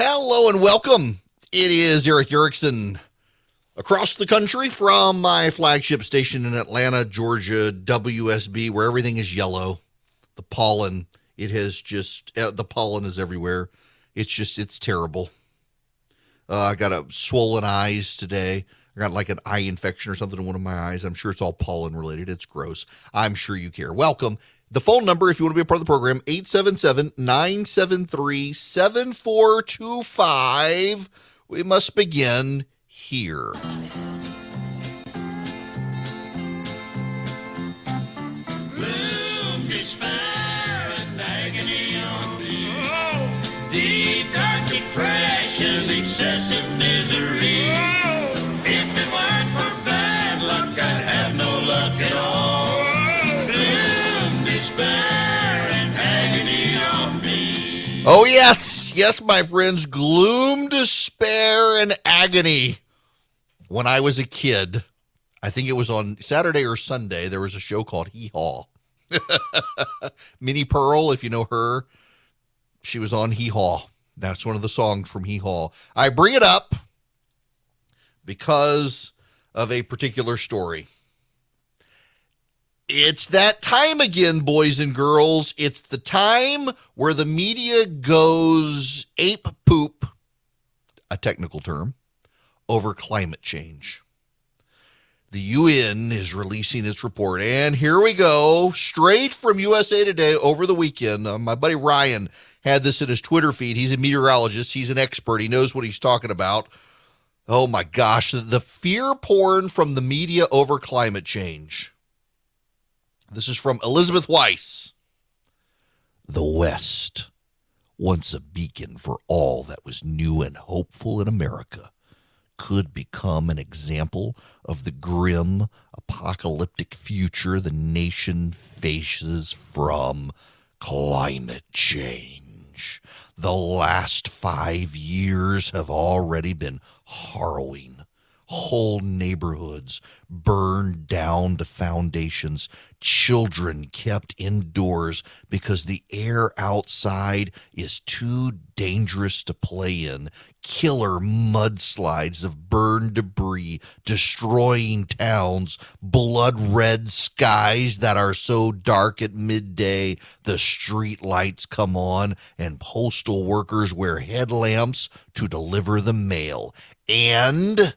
Hello and welcome. It is Eric Erickson across the country from my flagship station in Atlanta, Georgia, WSB, where everything is yellow. The pollen, the pollen is everywhere. It's terrible. I got a swollen eyes today. I got like an eye infection or something in one of my eyes. I'm sure it's all pollen related. It's gross. I'm sure you care. Welcome. The phone number, if you want to be a part of the program, 877-973-7425. We must begin here. Gloom, despair, and agony on me. Deep, dark depression, excessive misery. If it weren't for bad luck, I'd have no luck at all. And agony on me. Oh, yes. Yes, my friends. Gloom, despair, and agony. When I was a kid, I think it was on Saturday or Sunday, there was a show called Hee Haw. Minnie Pearl, if you know her, she was on Hee Haw. That's one of the songs from Hee Haw. I bring it up because of a particular story. It's that time again, boys and girls. It's the time where the media goes ape poop, a technical term, over climate change. The UN is releasing its report, and here we go, straight from USA Today over the weekend. My buddy Ryan had this in his Twitter feed. He's a meteorologist. He's an expert. He knows what he's talking about. Oh, my gosh, the fear porn from the media over climate change. This is from Elizabeth Weiss. The West, once a beacon for all that was new and hopeful in America, could become an example of the grim, apocalyptic future the nation faces from climate change. The last 5 years have already been harrowing. Whole neighborhoods burned down to foundations, children kept indoors because the air outside is too dangerous to play in, killer mudslides of burned debris destroying towns, blood-red skies that are so dark at midday the street lights come on and postal workers wear headlamps to deliver the mail. And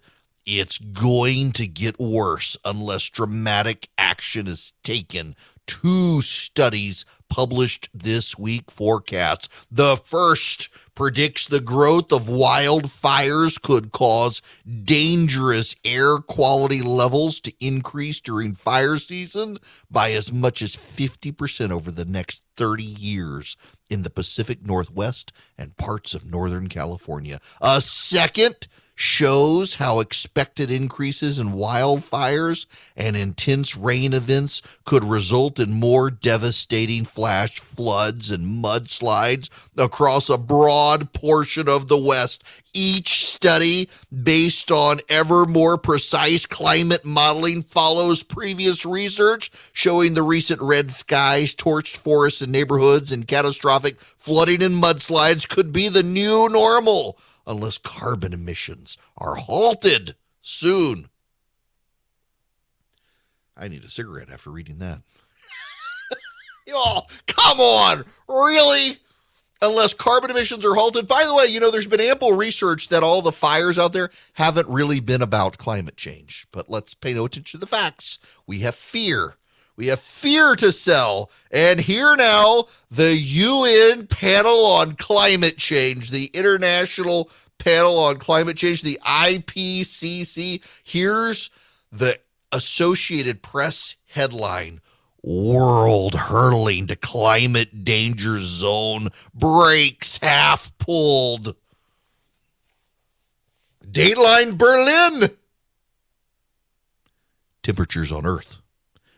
it's going to get worse unless dramatic action is taken. 2 studies published this week forecast. The first predicts the growth of wildfires could cause dangerous air quality levels to increase during fire season by as much as 50% over the next 30 years in the Pacific Northwest and parts of Northern California. A second shows how expected increases in wildfires and intense rain events could result in more devastating flash floods and mudslides across a broad portion of the West. Each study, based on ever more precise climate modeling, follows previous research showing the recent red skies, torched forests and neighborhoods, and catastrophic flooding and mudslides could be the new normal unless carbon emissions are halted soon. I need a cigarette after reading that. Y'all, come on, really? Unless carbon emissions are halted. By the way, there's been ample research that all the fires out there haven't really been about climate change. But let's pay no attention to the facts. We have fear. We have fear to sell. And here now, the UN panel on climate change, the International Panel on Climate Change, the IPCC. Here's the Associated Press headline: World hurtling to climate danger zone, brakes half pulled. Dateline Berlin. Temperatures on Earth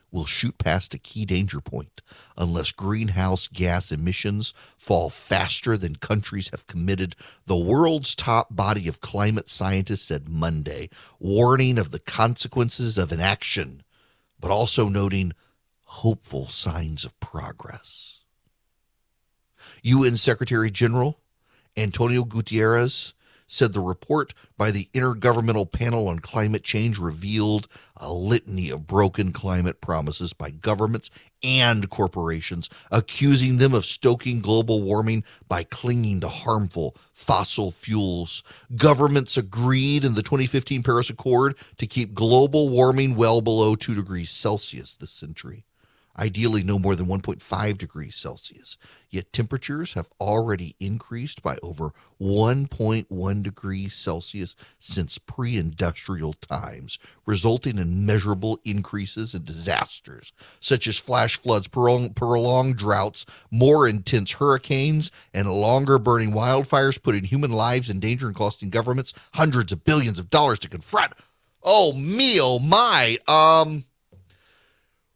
will shoot past a key danger point unless greenhouse gas emissions fall faster than countries have committed, the world's top body of climate scientists said Monday, warning of the consequences of inaction, but also noting hopeful signs of progress. UN Secretary General Antonio Gutierrez, said the report by the Intergovernmental Panel on Climate Change revealed a litany of broken climate promises by governments and corporations, accusing them of stoking global warming by clinging to harmful fossil fuels. Governments agreed in the 2015 Paris Accord to keep global warming well below 2 degrees Celsius this century, ideally no more than 1.5 degrees Celsius. Yet temperatures have already increased by over 1.1 degrees Celsius since pre-industrial times, resulting in measurable increases in disasters such as flash floods, prolonged droughts, more intense hurricanes, and longer burning wildfires, putting human lives in danger and costing governments hundreds of billions of dollars to confront. Oh my.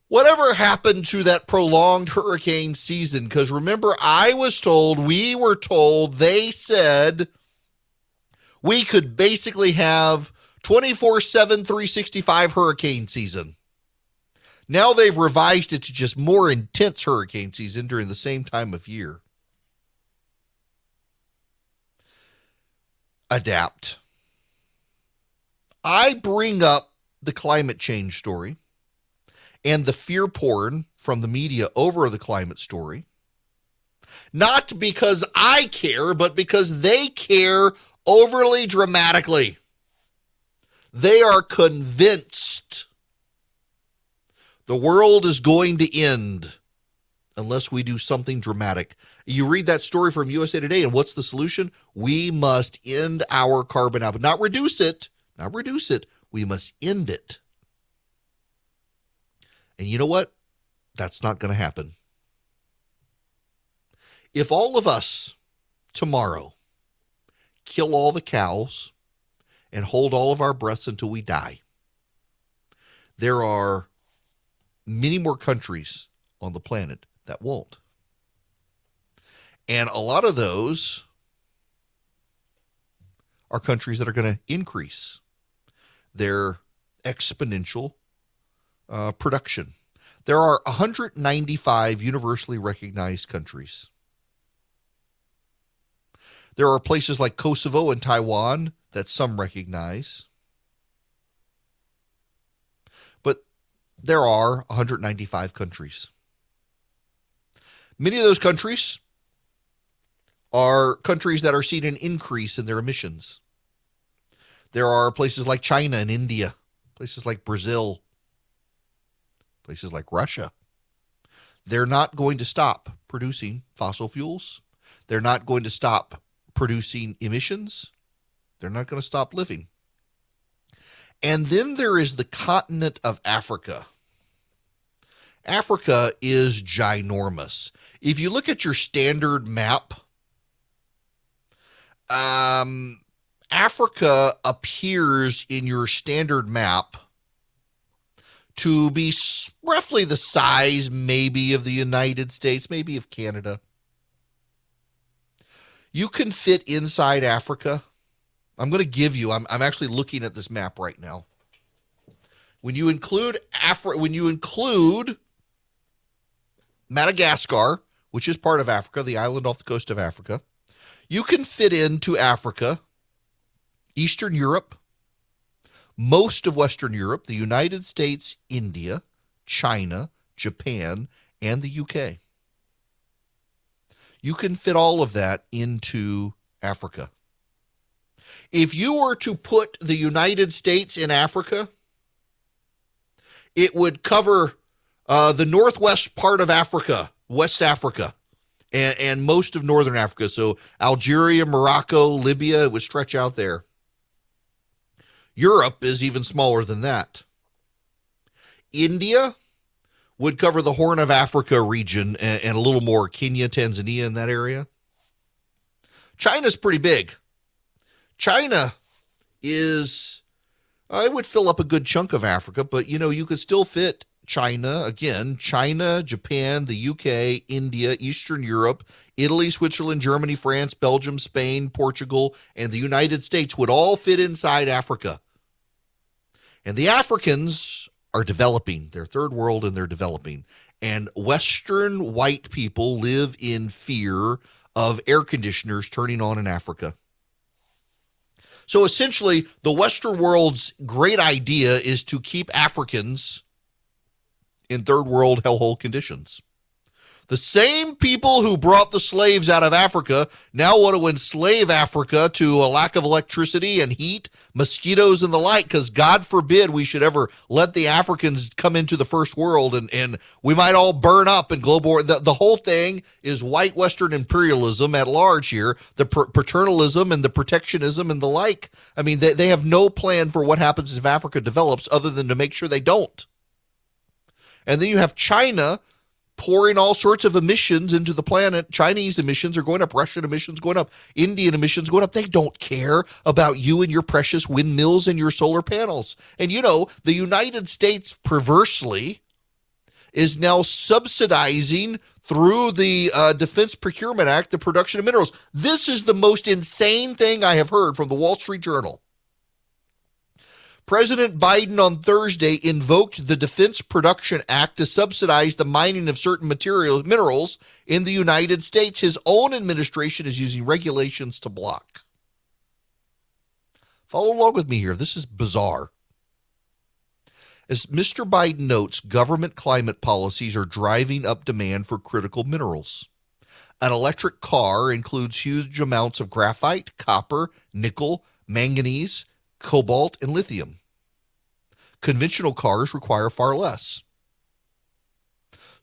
Whatever happened to that prolonged hurricane season? Because remember, we were told, they said we could basically have 24/7, 365 hurricane season. Now they've revised it to just more intense hurricane season during the same time of year. Adapt. I bring up the climate change story and the fear porn from the media over the climate story, not because I care, but because they care overly dramatically. They are convinced the world is going to end unless we do something dramatic. You read that story from USA Today, and what's the solution? We must end our carbon output. Not reduce it. We must end it. And you know what? That's not going to happen. If all of us tomorrow kill all the cows and hold all of our breaths until we die, there are many more countries on the planet that won't. And a lot of those are countries that are going to increase their exponential production. There are 195 universally recognized countries. There are places like Kosovo and Taiwan that some recognize. But there are 195 countries. Many of those countries are countries that are seeing an increase in their emissions. There are places like China and India, places like Brazil, places like Russia. They're not going to stop producing fossil fuels. They're not going to stop producing emissions. They're not going to stop living. And then there is the continent of Africa. Africa is ginormous. If you look at your standard map, Africa appears in your standard map to be roughly the size maybe of the United States, maybe of Canada. You can fit inside Africa. I'm going to give you, I'm actually looking at this map right now. When you include Madagascar, which is part of Africa, the island off the coast of Africa, you can fit into Africa, Eastern Europe, most of Western Europe, the United States, India, China, Japan, and the UK. You can fit all of that into Africa. If you were to put the United States in Africa, it would cover the northwest part of Africa, West Africa, and most of northern Africa. So Algeria, Morocco, Libya, it would stretch out there. Europe is even smaller than that. India would cover the Horn of Africa region and a little more, Kenya, Tanzania, in that area. China's pretty big. China is, it would fill up a good chunk of Africa, but you could still fit China, again, China, Japan, the UK, India, Eastern Europe, Italy, Switzerland, Germany, France, Belgium, Spain, Portugal, and the United States would all fit inside Africa. And the Africans are developing. They're third world and they're developing. And Western white people live in fear of air conditioners turning on in Africa. So essentially, the Western world's great idea is to keep Africans in third world hellhole conditions. The same people who brought the slaves out of Africa now want to enslave Africa to a lack of electricity and heat, mosquitoes and the like, because God forbid we should ever let the Africans come into the first world and we might all burn up in global. The whole thing is white Western imperialism at large here, the paternalism and the protectionism and the like. I mean, they have no plan for what happens if Africa develops other than to make sure they don't. And then you have China pouring all sorts of emissions into the planet. Chinese emissions are going up, Russian emissions going up, Indian emissions going up. They don't care about you and your precious windmills and your solar panels. And you know, the United States perversely is now subsidizing through the Defense Procurement Act the production of minerals. This is the most insane thing I have heard from the Wall Street Journal. President Biden on Thursday invoked the Defense Production Act to subsidize the mining of certain minerals in the United States. His own administration is using regulations to block. Follow along with me here. This is bizarre. As Mr. Biden notes, government climate policies are driving up demand for critical minerals. An electric car includes huge amounts of graphite, copper, nickel, manganese, cobalt, and lithium. Conventional cars require far less.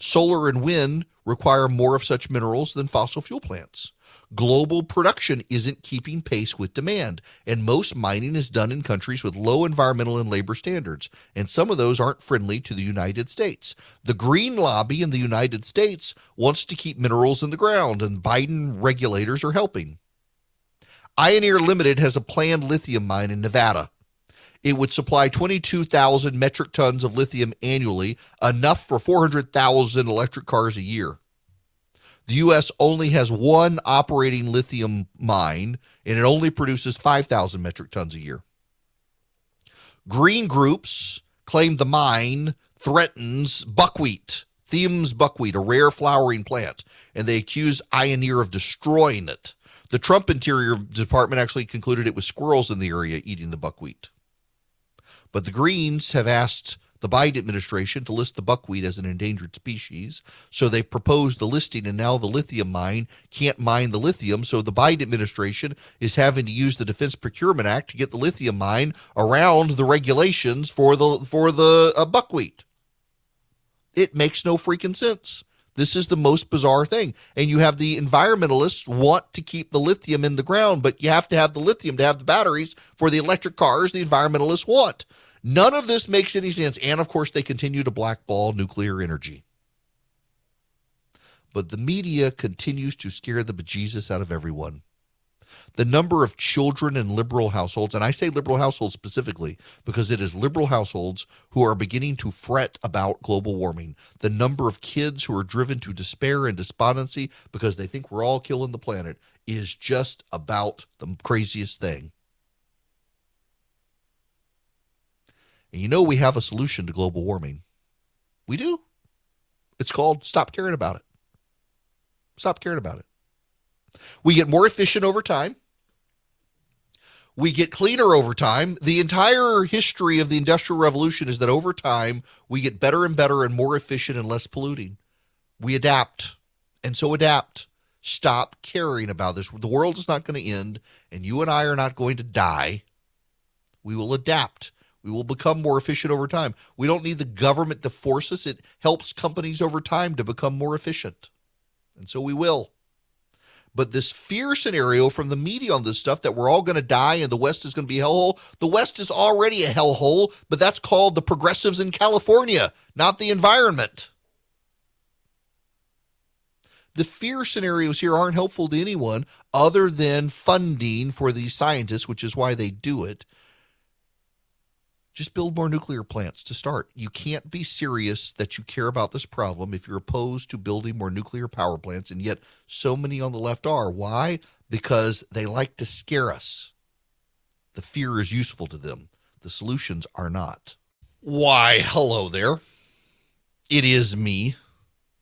Solar and wind require more of such minerals than fossil fuel plants. Global production isn't keeping pace with demand, and most mining is done in countries with low environmental and labor standards, and some of those aren't friendly to the United States. The green lobby in the United States wants to keep minerals in the ground, and Biden regulators are helping. Ioneer Limited has a planned lithium mine in Nevada. It would supply 22,000 metric tons of lithium annually, enough for 400,000 electric cars a year. The U.S. only has one operating lithium mine, and it only produces 5,000 metric tons a year. Green groups claim the mine threatens buckwheat, Thiem's buckwheat, a rare flowering plant, and they accuse Ioneer of destroying it. The Trump Interior Department actually concluded it was squirrels in the area eating the buckwheat. But the Greens have asked the Biden administration to list the buckwheat as an endangered species, so they've proposed the listing, and now the lithium mine can't mine the lithium, so the Biden administration is having to use the Defense Procurement Act to get the lithium mine around the regulations for the buckwheat. It makes no freaking sense. This is the most bizarre thing. And you have the environmentalists want to keep the lithium in the ground, but you have to have the lithium to have the batteries for the electric cars the environmentalists want. None of this makes any sense. And, of course, they continue to blackball nuclear energy. But the media continues to scare the bejesus out of everyone. The number of children in liberal households, and I say liberal households specifically because it is liberal households who are beginning to fret about global warming. The number of kids who are driven to despair and despondency because they think we're all killing the planet is just about the craziest thing. And you know we have a solution to global warming. We do. It's called stop caring about it. Stop caring about it. We get more efficient over time. We get cleaner over time. The entire history of the Industrial Revolution is that over time, we get better and better and more efficient and less polluting. We adapt. And so adapt. Stop caring about this. The world is not going to end, and you and I are not going to die. We will adapt. We will become more efficient over time. We don't need the government to force us. It helps companies over time to become more efficient. And so we will. But this fear scenario from the media on this stuff that we're all going to die and the West is going to be a hellhole, the West is already a hellhole, but that's called the progressives in California, not the environment. The fear scenarios here aren't helpful to anyone other than funding for these scientists, which is why they do it. Just build more nuclear plants to start. You can't be serious that you care about this problem if you're opposed to building more nuclear power plants, and yet so many on the left are. Why? Because they like to scare us. The fear is useful to them. The solutions are not. Why, hello there. It is me.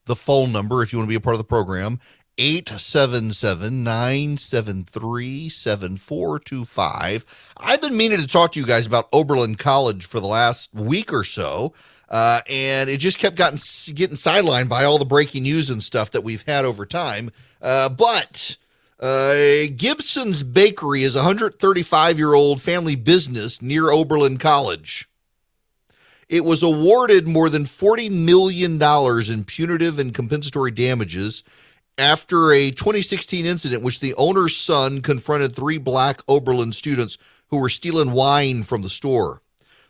The phone number, if you want to be a part of the program, 877-973-7425. I've been meaning to talk to you guys about Oberlin College for the last week or so, and it just kept getting sidelined by all the breaking news and stuff that we've had over time. But Gibson's Bakery is a 135-year-old family business near Oberlin College. It was awarded more than $40 million in punitive and compensatory damages after a 2016 incident in which the owner's son confronted 3 black Oberlin students who were stealing wine from the store.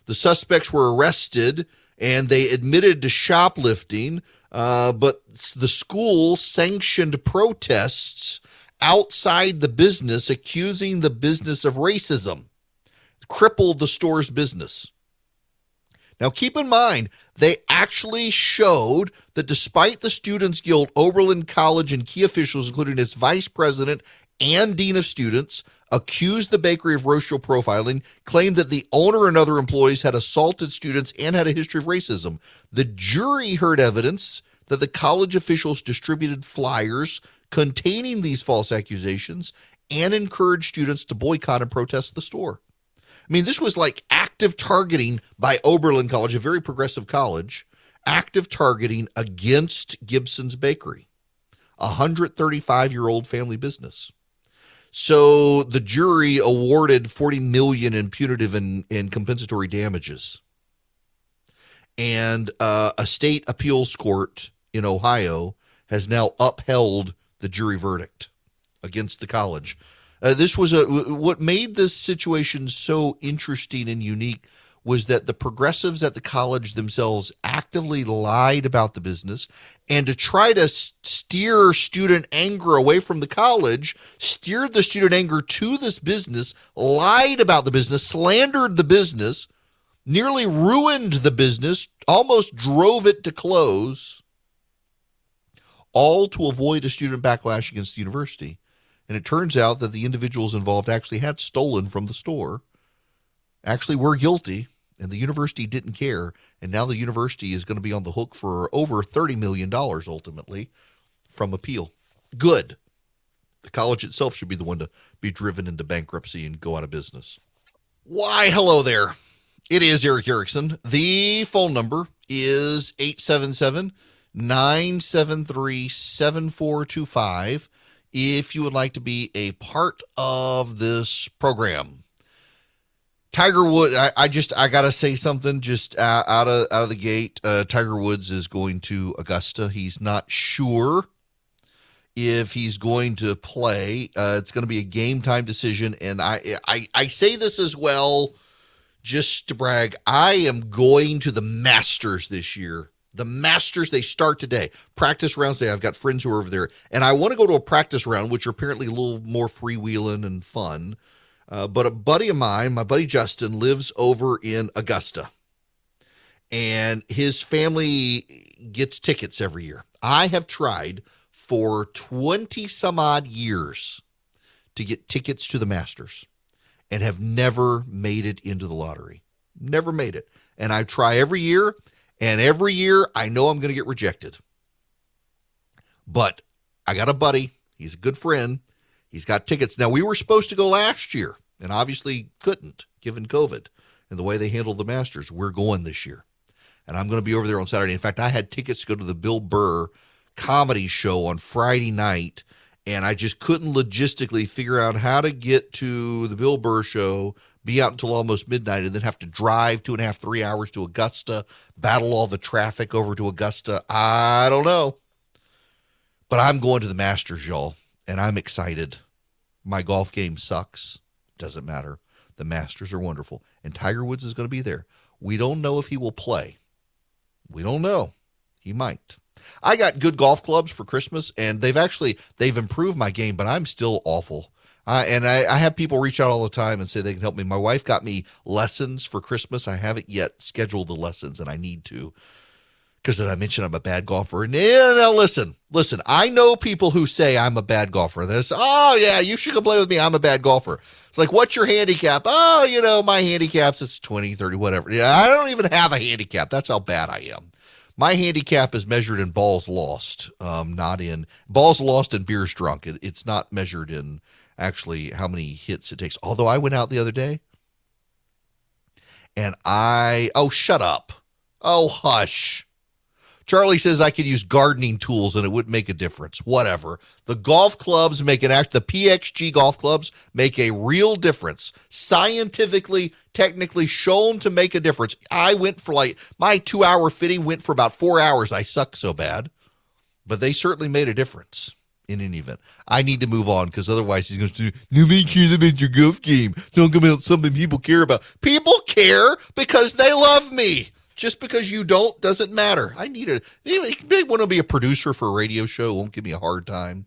The suspects were arrested, and they admitted to shoplifting, but the school sanctioned protests outside the business, accusing the business of racism. It crippled the store's business. Now, keep in mind, they actually showed that despite the students' guilt, Oberlin College and key officials, including its vice president and dean of students, accused the bakery of racial profiling, claimed that the owner and other employees had assaulted students and had a history of racism. The jury heard evidence that the college officials distributed flyers containing these false accusations and encouraged students to boycott and protest the store. I mean, this was like active targeting by Oberlin College, a very progressive college, active targeting against Gibson's Bakery, a 135-year-old family business. So the jury awarded $40 million in punitive and compensatory damages. And a state appeals court in Ohio has now upheld the jury verdict against the college. This was what made this situation so interesting and unique was that the progressives at the college themselves actively lied about the business, and to try to steer student anger away from the college, steered the student anger to this business, lied about the business, slandered the business, nearly ruined the business, almost drove it to close, all to avoid a student backlash against the university. And it turns out that the individuals involved actually had stolen from the store, actually were guilty, and the university didn't care. And now the university is going to be on the hook for over $30 million ultimately from appeal. Good. The college itself should be the one to be driven into bankruptcy and go out of business. Why, hello there. It is Eric Erickson. The phone number is 877-973-7425. If you would like to be a part of this program. Tiger Woods, I got to say something just out of the gate. Tiger Woods is going to Augusta. He's not sure if he's going to play. It's going to be a game time decision. And I say this as well, just to brag. I am going to the Masters this year. The Masters, they start today. Practice rounds today. I've got friends who are over there. And I want to go to a practice round, which are apparently a little more freewheeling and fun. But a buddy of mine, my buddy Justin, lives over in Augusta. And his family gets tickets every year. I have tried for 20 some odd years to get tickets to the Masters and have never made it into the lottery. Never made it. And I try every year. And every year, I know I'm going to get rejected. But I got a buddy. He's a good friend. He's got tickets. Now, we were supposed to go last year, and obviously couldn't, given COVID and the way they handled the Masters. We're going this year. And I'm going to be over there on Saturday. In fact, I had tickets to go to the Bill Burr comedy show on Friday night, and I just couldn't logistically figure out how to get to the Bill Burr show, be out until almost midnight, and then have to drive 2.5, 3 hours to Augusta, battle all the traffic over to Augusta. I don't know. But I'm going to the Masters, y'all, and I'm excited. My golf game sucks. Doesn't matter. The Masters are wonderful, and Tiger Woods is going to be there. We don't know if he will play. We don't know. He might. I got good golf clubs for Christmas, and they've improved my game, but I'm still awful. And I have people reach out all the time and say they can help me. My wife got me lessons for Christmas. I haven't yet scheduled the lessons, and I need to. Because did I mention I'm a bad golfer? No, listen. I know people who say I'm a bad golfer. They say, oh, yeah, you should come play with me. I'm a bad golfer. It's like, what's your handicap? Oh, my handicap's it's 20, 30, whatever. Yeah, I don't even have a handicap. That's how bad I am. My handicap is measured in balls lost, not in balls lost and beers drunk. It's not measured in actually how many hits it takes. Although I went out the other day and oh, shut up. Oh, hush. Charlie says I could use gardening tools and it wouldn't make a difference. Whatever. The golf clubs the PXG golf clubs make a real difference. Scientifically, technically shown to make a difference. I went for my 2-hour fitting went for about 4 hours. I suck so bad. But they certainly made a difference in any event. I need to move on because otherwise he's going to say, nobody cares about your golf game. Talk about something people care about. People care because they love me. Just because you don't doesn't matter. You may want to be a producer for a radio show. Won't give me a hard time.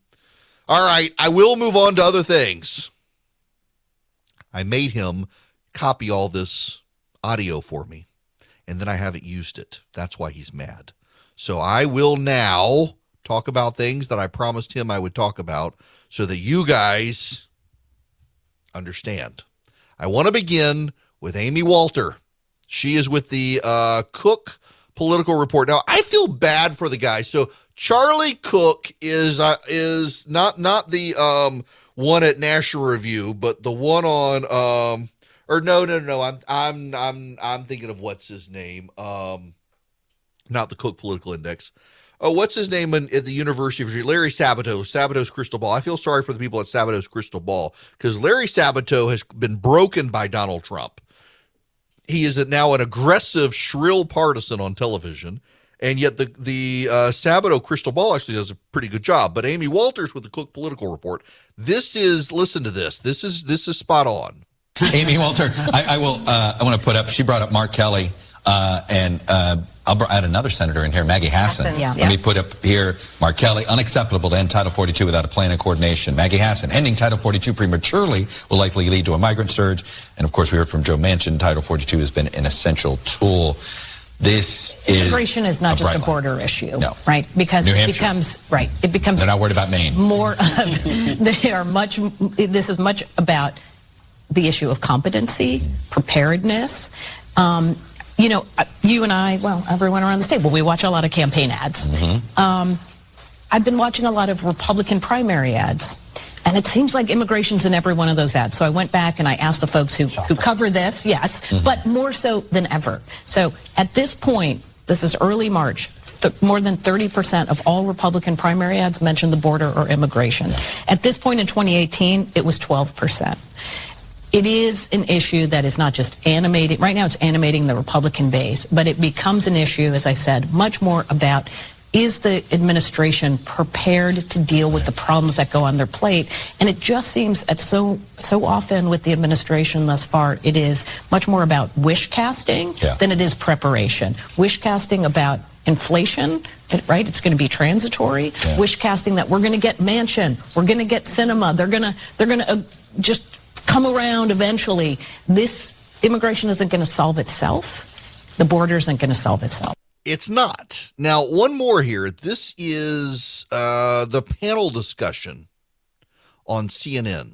All right, I will move on to other things. I made him copy all this audio for me, and then I haven't used it. That's why he's mad. So I will now talk about things that I promised him I would talk about so that you guys understand. I want to begin with Amy Walter. She is with the Cook Political Report. Now, I feel bad for the guy. So Charlie Cook is not the one at National Review, but the one on no. I'm thinking of what's his name. Not the Cook Political Index. Oh, what's his name at the University of Virginia? Larry Sabato, Sabato's Crystal Ball. I feel sorry for the people at Sabato's Crystal Ball because Larry Sabato has been broken by Donald Trump. He is now an aggressive, shrill partisan on television, and yet the Sabato Crystal Ball actually does a pretty good job. But Amy Walters with the Cook Political Report, listen to this. This is spot on. Amy Walter, I want to put up, she brought up Mark Kelly, and I'll add another senator in here, Maggie Hassan. Yeah. Let me put up here, Mark Kelly, unacceptable to end Title 42 without a plan and coordination. Maggie Hassan, ending Title 42 prematurely will likely lead to a migrant surge. And of course, we heard from Joe Manchin, Title 42 has been an essential tool. Immigration is not just a border issue, no. Right? Because New it Hampshire. becomes. They're not worried about Maine. This is much about the issue of competency, preparedness. You and I, well, everyone around the table, we watch a lot of campaign ads. Mm-hmm. I've been watching a lot of Republican primary ads, and it seems like immigration's in every one of those ads. So I went back and I asked the folks who cover this, yes, but more so than ever. So at this point, this is early March, more than 30% of all Republican primary ads mention the border or immigration. At this point in 2018, it was 12%. It is an issue that is not just animating. Right now it's animating the Republican base, but it becomes an issue, as I said, much more about, is the administration prepared to deal with the problems that go on their plate? And it just seems that so often with the administration thus far, it is much more about wish casting than it is preparation. Wish casting about inflation, right? It's going to be transitory. Yeah. Wish casting that we're going to get Manchin, we're going to get Sinema, they're going to just come around eventually. This immigration isn't going to solve itself. The border isn't going to solve itself. It's not. Now, one more here. This is the panel discussion on CNN.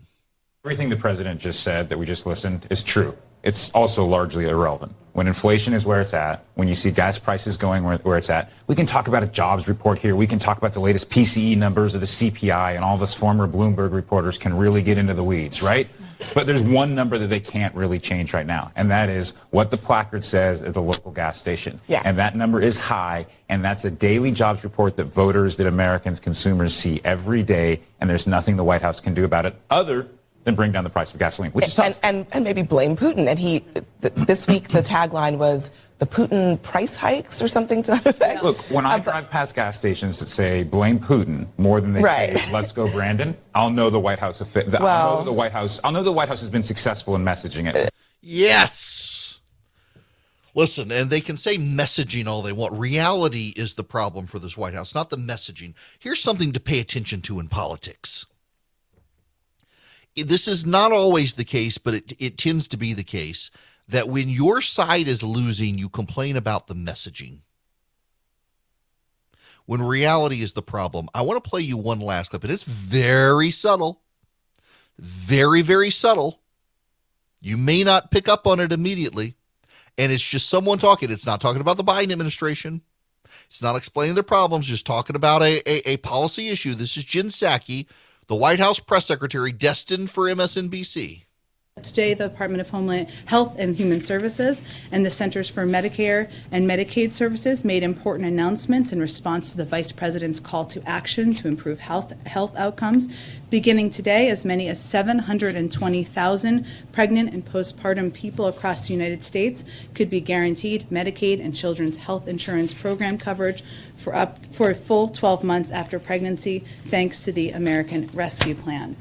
Everything the president just said that we just listened is true. It's also largely irrelevant. When inflation is where it's at, when you see gas prices going where it's at, we can talk about a jobs report here. We can talk about the latest PCE numbers of the CPI, and all of us former Bloomberg reporters can really get into the weeds, right? But there's one number that they can't really change right now, and that is what the placard says at the local gas station. Yeah. And that number is high, and that's a daily jobs report that voters, that Americans, consumers see every day, and there's nothing the White House can do about it other than bring down the price of gasoline, which is tough. And maybe blame Putin. And this week the tagline was the Putin price hikes or something to that effect. Look, when I drive past gas stations that say blame Putin more than they say let's go Brandon, I'll know the White House. I'll know the White House has been successful in messaging it. Yes. Listen, and they can say messaging all they want. Reality is the problem for this White House, not the messaging. Here's something to pay attention to in politics. This is not always the case, but it tends to be the case that when your side is losing, you complain about the messaging. When reality is the problem. I want to play you one last clip, and it's very subtle. Very, very subtle. You may not pick up on it immediately. And it's just someone talking. It's not talking about the Biden administration. It's not explaining their problems, just talking about a policy issue. This is Jen Psaki, the White House press secretary destined for MSNBC. Today, the Department of Homeland Health and Human Services and the Centers for Medicare and Medicaid Services made important announcements in response to the Vice President's call to action to improve health outcomes. Beginning today, as many as 720,000 pregnant and postpartum people across the United States could be guaranteed Medicaid and Children's Health Insurance Program coverage for a full 12 months after pregnancy, thanks to the American Rescue Plan.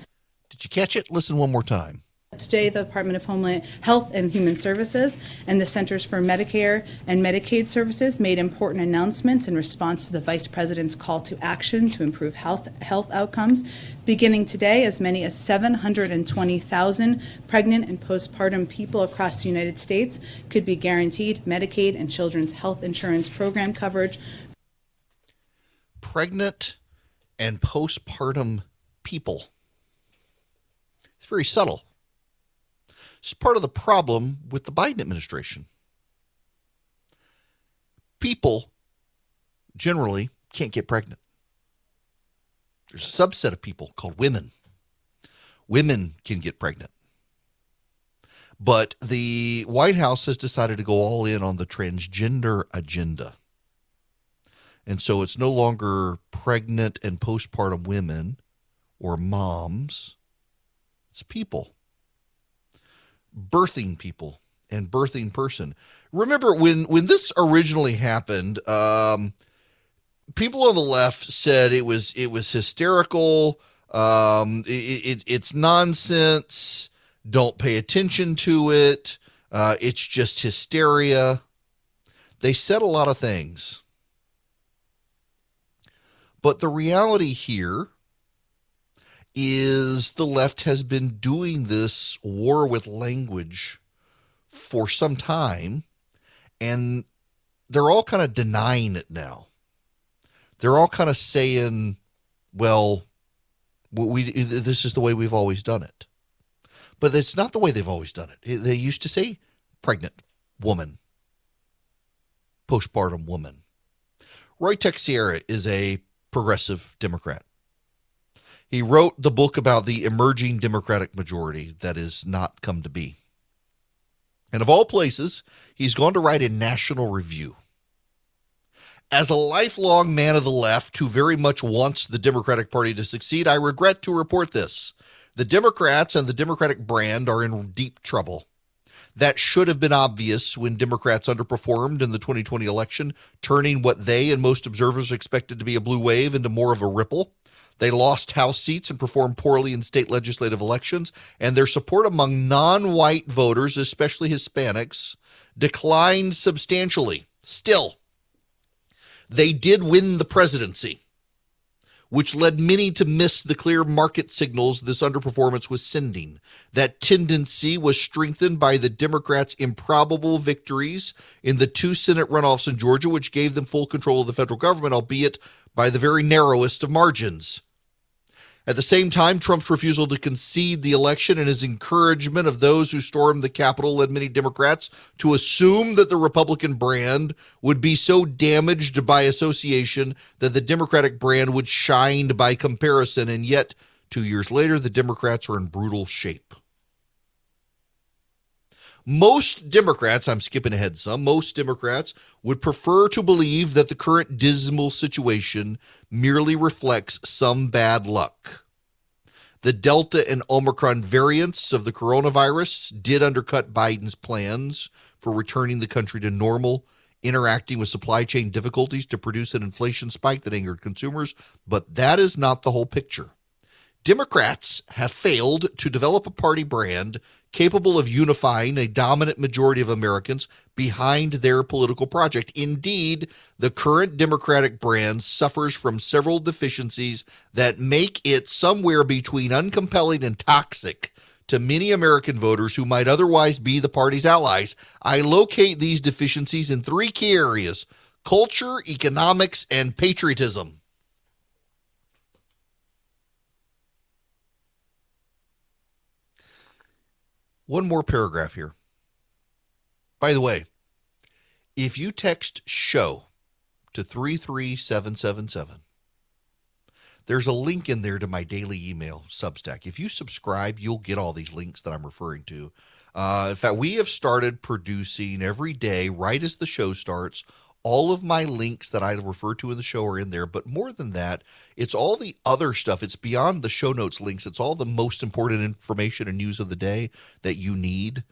Did you catch it? Listen one more time. Today, the Department of Homeland Health and Human Services and the Centers for Medicare and Medicaid Services made important announcements in response to the Vice President's call to action to improve health outcomes. Beginning today, as many as 720,000 pregnant and postpartum people across the United States could be guaranteed Medicaid and Children's Health Insurance Program coverage. Pregnant and postpartum people. It's very subtle. It's part of the problem with the Biden administration. People generally can't get pregnant. There's a subset of people called women. Women can get pregnant. But the White House has decided to go all in on the transgender agenda. And so it's no longer pregnant and postpartum women or moms. It's people. Birthing people and birthing person. Remember when this originally happened, people on the left said it was hysterical. It's nonsense. Don't pay attention to it. It's just hysteria. They said a lot of things. But the reality here is the left has been doing this war with language for some time, and they're all kind of denying it now. They're all kind of saying, well, this is the way we've always done it. But it's not the way they've always done it. They used to say pregnant woman, postpartum woman. Roy Texiera is a progressive Democrat. He wrote the book about the emerging Democratic majority that has not come to be. And of all places, he's gone to write a National Review. As a lifelong man of the left who very much wants the Democratic Party to succeed, I regret to report this. The Democrats and the Democratic brand are in deep trouble. That should have been obvious when Democrats underperformed in the 2020 election, turning what they and most observers expected to be a blue wave into more of a ripple. They lost House seats and performed poorly in state legislative elections, and their support among non-white voters, especially Hispanics, declined substantially. Still, they did win the presidency, which led many to miss the clear market signals this underperformance was sending. That tendency was strengthened by the Democrats' improbable victories in the 2 Senate runoffs in Georgia, which gave them full control of the federal government, albeit by the very narrowest of margins. At the same time, Trump's refusal to concede the election and his encouragement of those who stormed the Capitol led many Democrats to assume that the Republican brand would be so damaged by association that the Democratic brand would shine by comparison. And yet, 2 years later, the Democrats are in brutal shape. Most Democrats, I'm skipping ahead some, most Democrats would prefer to believe that the current dismal situation merely reflects some bad luck. The Delta and Omicron variants of the coronavirus did undercut Biden's plans for returning the country to normal, interacting with supply chain difficulties to produce an inflation spike that angered consumers, but that is not the whole picture. Democrats have failed to develop a party brand capable of unifying a dominant majority of Americans behind their political project. Indeed, the current Democratic brand suffers from several deficiencies that make it somewhere between uncompelling and toxic to many American voters who might otherwise be the party's allies. I locate these deficiencies in 3 key areas: culture, economics, and patriotism. One more paragraph here. By the way, if you text SHOW to 33777. There's a link in there to my daily email Substack. If you subscribe, you'll get all these links that I'm referring to. In fact, we have started producing every day, right as the show starts. All of my links that I refer to in the show are in there. But more than that, it's all the other stuff. It's beyond the show notes links. It's all the most important information and news of the day that you need.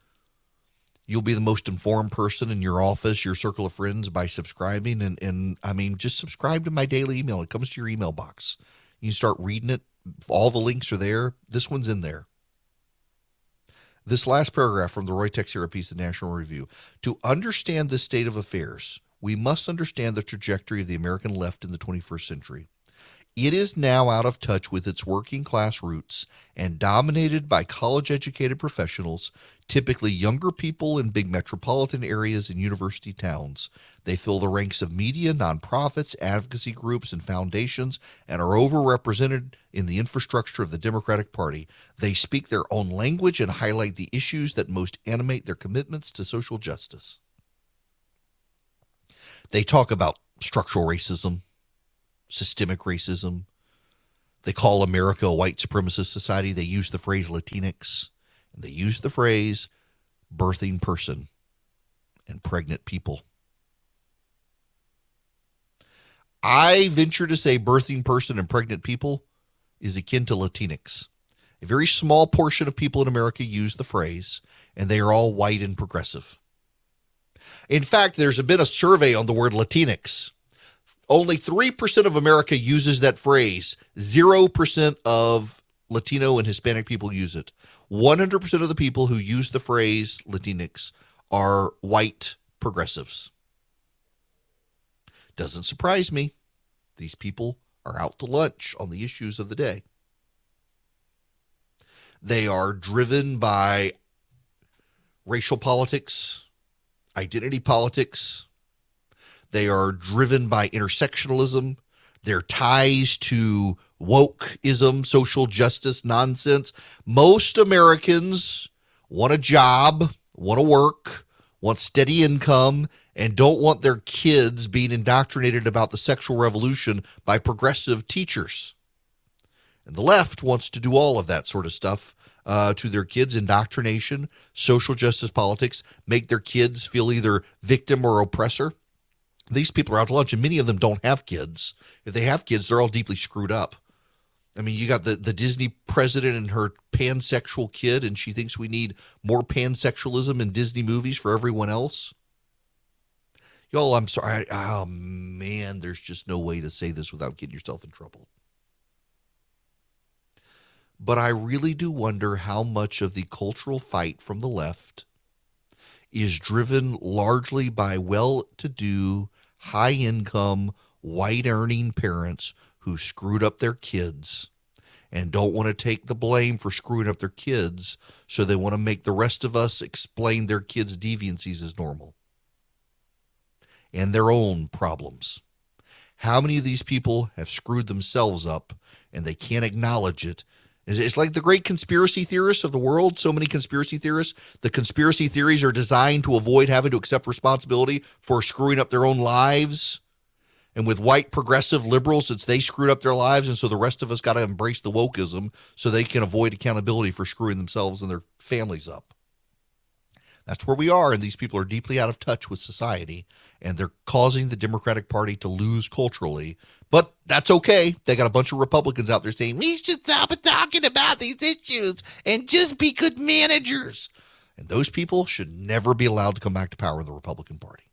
You'll be the most informed person in your office, your circle of friends, by subscribing. And I mean, just subscribe to my daily email. It comes to your email box. You start reading it. All the links are there. This one's in there. This last paragraph from the Roy Texera piece in National Review. To understand this state of affairs, we must understand the trajectory of the American left in the 21st century. It is now out of touch with its working class roots and dominated by college-educated professionals, typically younger people in big metropolitan areas and university towns. They fill the ranks of media, nonprofits, advocacy groups, and foundations, and are overrepresented in the infrastructure of the Democratic Party. They speak their own language and highlight the issues that most animate their commitments to social justice. They talk about structural racism, systemic racism. They call America a white supremacist society. They use the phrase latinx, and they use the phrase birthing person and pregnant people. I venture to say birthing person and pregnant people is akin to latinx. A very small portion of people in America use the phrase, and they are all white and progressive. In fact, there's been a survey on the word latinx. Only 3% of America uses that phrase. 0% of Latino and Hispanic people use it. 100% of the people who use the phrase Latinx are white progressives. Doesn't surprise me. These people are out to lunch on the issues of the day. They are driven by racial politics, identity politics. They are driven by intersectionalism, their ties to wokeism, social justice nonsense. Most Americans want a job, want to work, want steady income, and don't want their kids being indoctrinated about the sexual revolution by progressive teachers. And the left wants to do all of that sort of stuff to their kids, indoctrination, social justice politics, make their kids feel either victim or oppressor. These people are out to lunch, and many of them don't have kids. If they have kids, they're all deeply screwed up. I mean, you got the Disney president and her pansexual kid, and she thinks we need more pansexualism in Disney movies for everyone else. Y'all, I'm sorry. Oh, man, there's just no way to say this without getting yourself in trouble. But I really do wonder how much of the cultural fight from the left is driven largely by well-to-do, high-income, white-earning parents who screwed up their kids and don't want to take the blame for screwing up their kids, so they want to make the rest of us explain their kids' deviancies as normal and their own problems. How many of these people have screwed themselves up and they can't acknowledge it? It's like the great conspiracy theorists of the world. So many conspiracy theorists. The conspiracy theories are designed to avoid having to accept responsibility for screwing up their own lives. And with white progressive liberals, it's they screwed up their lives, and so the rest of us got to embrace the wokeism so they can avoid accountability for screwing themselves and their families up. That's where we are, and these people are deeply out of touch with society, and they're causing the Democratic Party to lose culturally. But that's okay. They got a bunch of Republicans out there saying, we should stop talking about these issues and just be good managers. And those people should never be allowed to come back to power in the Republican Party.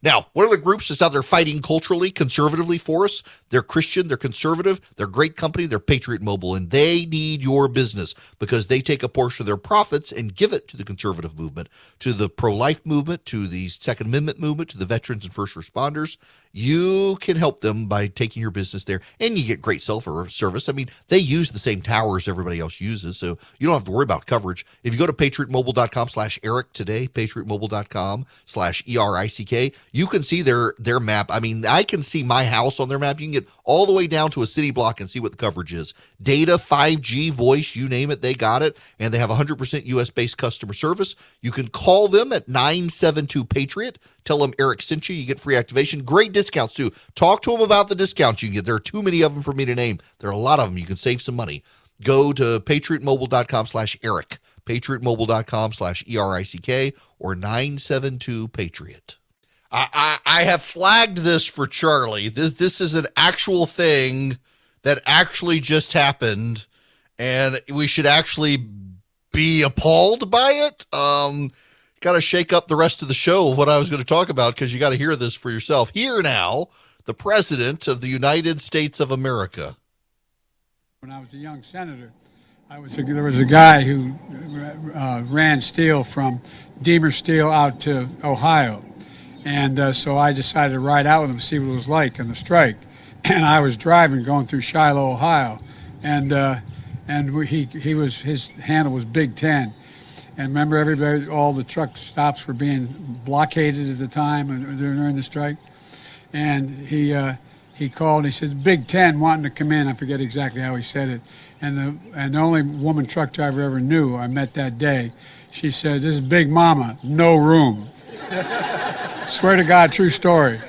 Now, one of the groups that's out there fighting culturally, conservatively for us, they're Christian, they're conservative, they're a great company, they're Patriot Mobile, and they need your business because they take a portion of their profits and give it to the conservative movement, to the pro-life movement, to the Second Amendment movement, to the veterans and first responders. You can help them by taking your business there, and you get great cell service. I mean, they use the same towers everybody else uses, so you don't have to worry about coverage. If you go to patriotmobile.com/Eric today, patriotmobile.com/ERICK, you can see their map. I mean, I can see my house on their map. You can get all the way down to a city block and see what the coverage is. Data, 5G, voice, you name it, they got it, and they have 100% U.S.-based customer service. You can call them at 972-PATRIOT. Tell them Eric sent you. You get free activation. Great discounts too. Talk to them about the discounts you can get. There are too many of them for me to name. There are a lot of them. You can save some money. Go to patriotmobile.com/Eric, patriotmobile.com/ERICK, or 972-PATRIOT. I have flagged this for Charlie. This is an actual thing that actually just happened, and we should actually be appalled by it. Got to shake up the rest of the show of what I was going to talk about, because you got to hear this for yourself. Here now, the President of the United States of America. When I was a young senator, there was a guy who ran steel from Deemer Steel out to Ohio. And so I decided to ride out with him, see what it was like on the strike. And I was driving, going through Shiloh, Ohio. And his handle was Big Ten. And remember, everybody, all the truck stops were being blockaded at the time during the strike. And he called and he said, Big Ten wanting to come in. I forget exactly how he said it. And the only woman truck driver I ever knew I met that day, she said, this is Big Mama, no room. Swear to God, true story.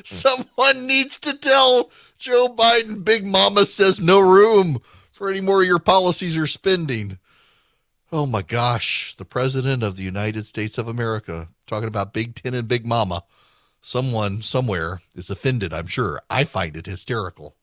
Someone needs to tell Joe Biden Big Mama says no room for any more of your policies or spending. Oh my gosh, the President of the United States of America talking about Big Ten and Big Mama. Someone somewhere is offended, I'm sure. I find it hysterical.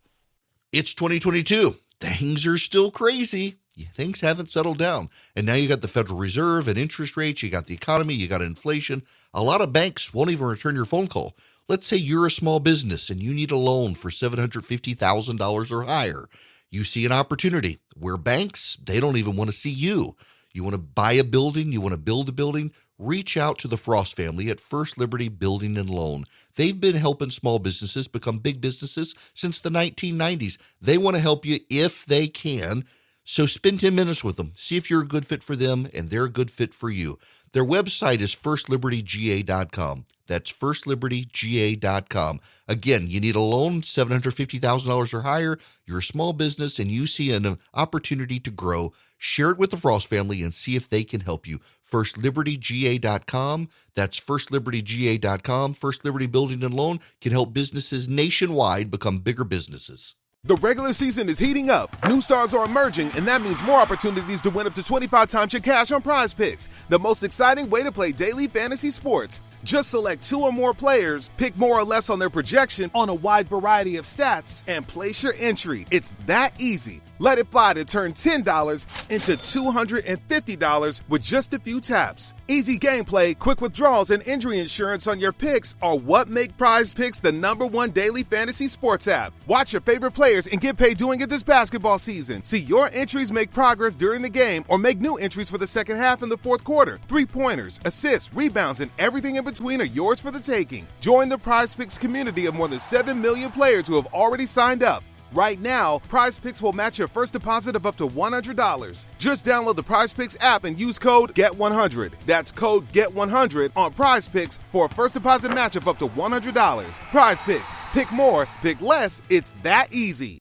It's 2022. Things are still crazy. Things haven't settled down. And now you got the Federal Reserve and interest rates. You got the economy. You got inflation. A lot of banks won't even return your phone call. Let's say you're a small business and you need a loan for $750,000 or higher. You see an opportunity where banks, they don't even want to see you. You want to buy a building. You want to build a building. Reach out to the Frost family at First Liberty Building and Loan. They've been helping small businesses become big businesses since the 1990s. They want to help you if they can. So spend 10 minutes with them. See if you're a good fit for them and they're a good fit for you. Their website is firstlibertyga.com. That's firstlibertyga.com. Again, you need a loan, $750,000 or higher. You're a small business and you see an opportunity to grow. Share it with the Frost family and see if they can help you. firstlibertyga.com. That's firstlibertyga.com. First Liberty Building and Loan can help businesses nationwide become bigger businesses. The regular season is heating up, new stars are emerging, and that means more opportunities to win up to 25 times your cash on Prize Picks, the most exciting way to play daily fantasy sports. Just select 2 or more players, pick more or less on their projection on a wide variety of stats, and place your entry. It's that easy. Let it fly to turn $10 into $250 with just a few taps. Easy gameplay, quick withdrawals, and injury insurance on your picks are what make Prize Picks the #1 daily fantasy sports app. Watch your favorite players and get paid doing it this basketball season. See your entries make progress during the game or make new entries for the second half and the fourth quarter. 3-pointers, assists, rebounds, and everything in between are yours for the taking. Join the Prize Picks community of more than 7 million players who have already signed up. Right now, Prize Picks will match your first deposit of up to $100. Just download the Prize Picks app and use code GET100. That's code GET100 on Prize Picks for a first deposit match of up to $100. Prize Picks. Pick more, pick less. It's that easy.